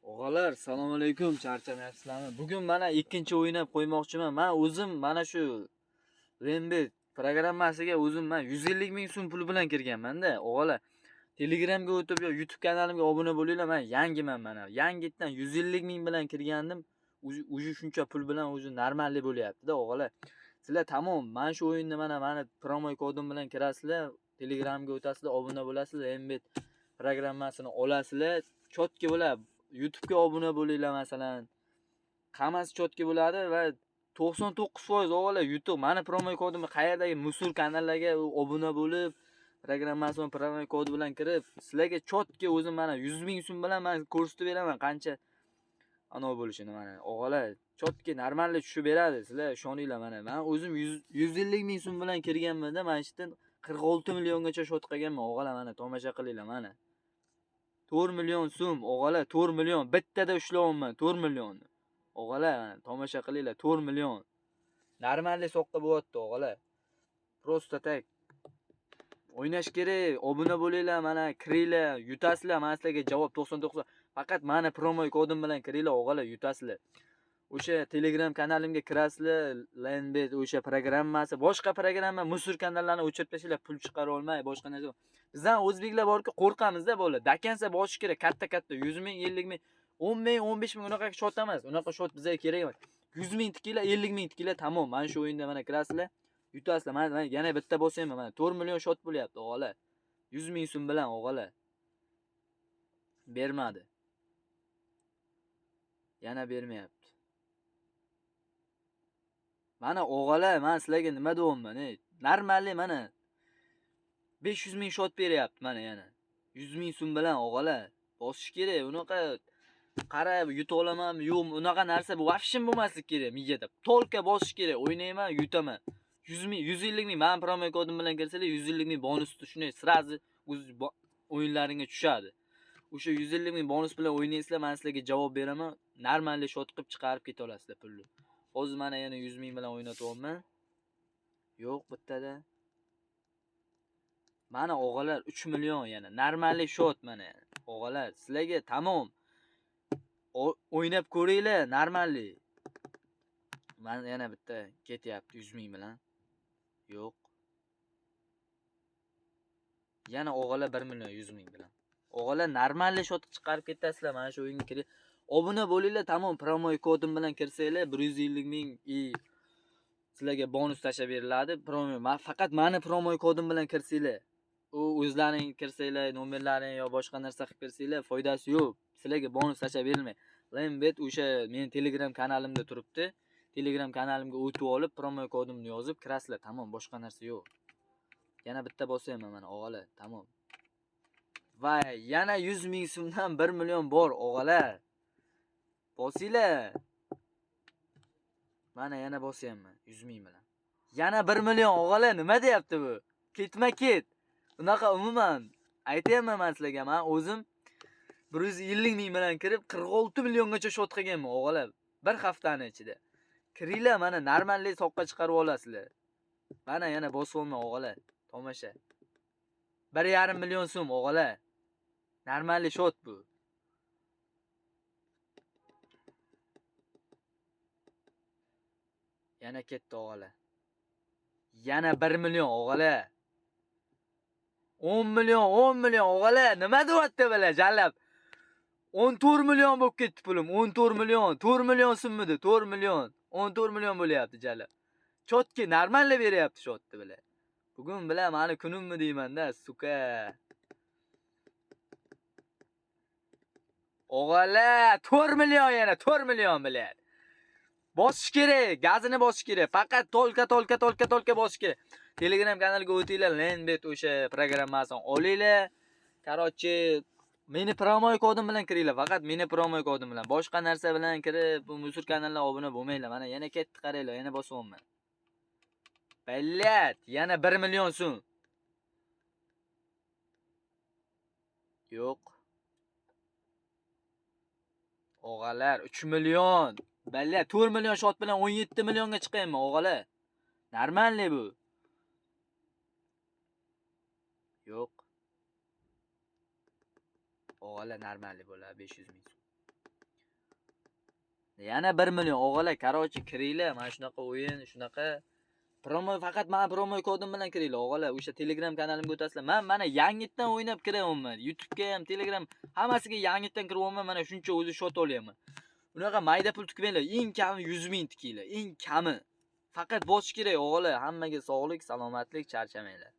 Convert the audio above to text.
Og'alar, assalomu alaykum. Charchamayapsizlarmi? Bugun mana ikkinchi o'ynab qo'ymoqchiman. Men o'zim mana shu Rembet programmasiga o'zim 150 ming so'm pul bilan kirganman-da. Og'alar, Telegramga o'tib yo YouTube kanalimga obuna bo'linglar. Men yangiman mana. Yangitdan 150 ming bilan kirgandim. O'zi shuncha pul bilan o'zi normallik bo'lyapti-da, og'alar. Sizlar tamom, mana shu o'yinni mana promo kodim bilan kirasizlar, Telegramga o'tasizlar, obuna bo'lasizlar, Rembet programmasini olasizlar. Chotki bo'ladi. YouTube'ga obuna bo'linglar masalan. Hammasi chotki bo'ladi va 99% o'g'lar YouTube mani promo kodimni qayerdagi musur kanallarga obuna bo'lib, programmasini promo kodi bilan kirib, sizlarga chotki o'zim mana 100 ming so'm bilan men ko'rsatib beraman qancha anov bo'lishini mana. O'g'lar, chotki normallik tushib beradi. Sizlar ishoninglar mana. Men o'zim 150 ming so'm bilan kirganman-da, mana shu yerdan 46 milliongacha shot qilganman. O'g'lar mana tomosha qilinglar mana. 4 million so'm, o'g'alar, 4 million. Bittada ushlayapman 4 millionni. O'g'alar, tomosha qilinglar, 4 million. Normallik soqqa bo'lyapti, o'g'alar. Prosta tak. O'ynash kerak, obuna bo'linglar, mana kiringlar, yutasizlar, men sizlarga javob 99. Faqat meni promo kodim bilan kiringlar, o'g'alar, yutasizlar. O'sha Telegram kanalimga kirasizlar, Landbet o'sha programmasi, boshqa programma musur kanallarni o'chirib tashlab pul chiqara olmay, boshqa narsa. Bizdan o'zbeklar borki qo'rqamiz-da bola. Dakansa bosish kerak, katta, 100 ming, 50 ming, 10 ming, 15 ming unaqa shot emas. Unaqa shot bizga kerak emas. 100 ming tikinglar, 50 ming tikinglar, tamom. Mana shu o'yinda mana kirasizlar, yutasizlar. Mana yana bitta bosayman, mana 4 million shot bo'lyapti, o'g'alar. 100 ming so'm bilan, o'g'alar. Bermadi. Yana bermayapti. Mana o'g'alar, men sizlarga nima deyapman, normallik mana 500 ming shot beryapti mana yana. 100 ming so'm bilan, o'g'alar. Bosish kerak. Unaqa qarab yuta olamanmi, yo'qmi, unaqa narsa bu vafshin bo'lmaslik kerak miyada. Tolka bosish kerak. O'ynayman, yutaman. 100 ming, 150 ming men promo kodim bilan kirsanglar 150 ming bonus shunday sirazi o'z o'yinlaringga tushadi. O'sha 150 ming bonus bilan o'ynaysizlar, men sizlarga javob beraman. Normallik shot qilib chiqarib keta olasizlar pulni. Hozir mana yana 100 ming bilan o'ynatyapman. Yo'q bittada. Mana o'g'alar 3 million yana. Normallik shot mana. O'g'alar, sizlarga tamom. O'ynab ko'ringlar, normallik. Men yana bitta ketyapti 100 ming bilan. Yo'q. Yana o'g'alar 1 million 100 ming bilan. O'g'alar normallik shot chiqarib ketasizlar, mana shu o'yinga kirib. Obuna bo'linglar, tamom. Promo kodim bilan kirsanglar 150 ming sizlarga bonus tashab beriladi. Faqat meni promo kodim bilan kirsanglar. U o'zlaring kirsanglar, nomerlaring yo boshqa narsa qilib kirsanglar, foydasi yo'q. Sizlarga bonus tashab berilmaydi. Landbet o'sha men Telegram kanalimda turibdi. Telegram kanalimga o'tib olib, promo kodimni yozib kirasizlar. Tamom, boshqa narsa yo'q. Yana bitta bosayman mana, o'g'alar, tamom. Va yana 100 ming so'mdan 1 million bor, o'g'alar. Bosinglar. Mana yana bosyapman 100 ming bilan. Yana 1 million, o'g'alar, nima deyapti bu? Ketma-ket. Unaqa umuman aytayapman men sizlarga, men o'zim 150 ming bilan kirib 46 milliongacha shot qilganman, o'g'alar. Bir haftani ichida. Kiringlar, mana normallik soqqa chiqarib olasizlar. Mana yana bosyapman, o'g'alar. Tomosha. 1,5 million so'm, o'g'alar. Normallik shot bu. Yana ketdi, o'g'alar. Yana 1 million, o'g'alar. 10 million, o'g'alar. Nima deyapti bular, jallab? 14 million bo'lib ketdi pulim. 14 million. 4 million so'mmidi? 4 million. 14 million bo'lyapti jallab. Chotki normallik beryapti shotni bular. Bugun bilan meni kunimmi deyman-da, suka. O'g'alar, 4 million yana, 4 million bilan. Bosish kerak, gazini bosish kerak. Faqat tolka bosish kerak. Telegram kanaliga o'tinglar, Landbet o'sha programmasini olinglar. Qarochi, meni promo kodim bilan kiringlar. Faqat meni promo kodim bilan. Boshqa narsa bilan kirib, bu musur kanallarga obuna bo'lmanglar. Mana yana ketdi, qaranglar, yana bosyapman. Ballat, yana 1 million so'm. Yo'q. O'g'alar, 3 million. Ballat, 4 million shot bilan 17 millionga chiqayapman, o'g'alar. Normallik bu. Yo'q. O'g'alar, normallik bo'ladi 500 ming. Yana 1 million o'g'illar, короче, kiringlar. Mana shunaqa o'yin, shunaqa promo, faqat mana promo kodim bilan kiringlar o'g'illar. O'sha Telegram kanalimga o'tasizlar. Men mana yangitdan o'ynab kiryapman. YouTube'ga ham, Telegram hammasiga yangitdan kiryapman. Mana shuncha o'zi shot olyapman. Unaqa mayda pul tikmanglar. Eng kami 100 ming tikinglar. Eng kami. Faqat bosish kerak o'g'illar. Hammaga sog'lik, salomatlik, charchamanglar.